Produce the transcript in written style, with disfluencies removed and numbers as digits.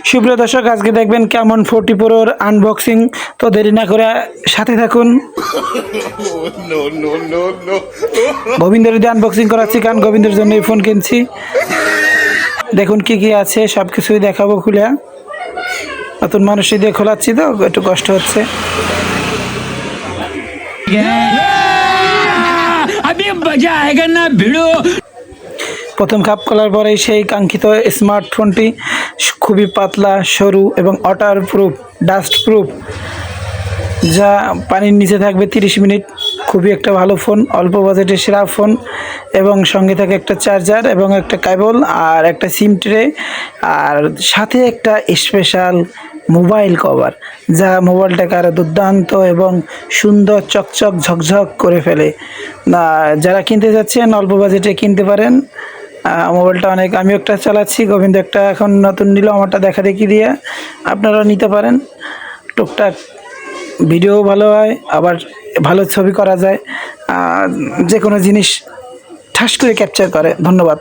সুপ্রিয় দর্শক, আজকে দেখবেন কেমন 40 Proর আনবক্সিং। তো দেরি না করে সাথে থাকুন। গোবিন্দের দিয়ে আনবক্সিং করাচ্ছি, কারণ গোবিন্দের জন্য এই ফোন কিনছি। দেখুন কি কি আছে, সব কিছুই দেখাবো খুলে। নতুন মানুষই দিয়ে খোলাচ্ছি তো একটু কষ্ট হচ্ছে। প্রথম খাপ খোলার পরেই সেই কাঙ্ক্ষিত স্মার্টফোনটি, খুবই পাতলা, সরু এবং ওয়াটার প্রুফ, ডাস্ট প্রুফ, যা পানির নিচে থাকবে 30 মিনিট। খুবই একটা ভালো ফোন, অল্প বাজেটের সেরা ফোন। এবং সঙ্গে থাকে একটা চার্জার এবং একটা কেবল আর একটা সিম ট্রে, আর সাথে একটা স্পেশাল মোবাইল কভার, যা মোবাইলটাকে আরও দুর্দান্ত এবং সুন্দর চকচক ঝকঝক করে ফেলে। যারা কিনতে যাচ্ছেন অল্প বাজেটে কিনতে পারেন। মোবাইলটা অনেক, আমি একটা চালাচ্ছি, গোবিন্দ একটা এখন নতুন নিল, আমারটা দেখা দেখি দিয়ে আপনারা নিতে পারেন। টুকটাক ভিডিও ভালো হয়, আবার ভালো ছবি করা যায়, যে কোনো জিনিস ঠাস করে ক্যাপচার করে। ধন্যবাদ।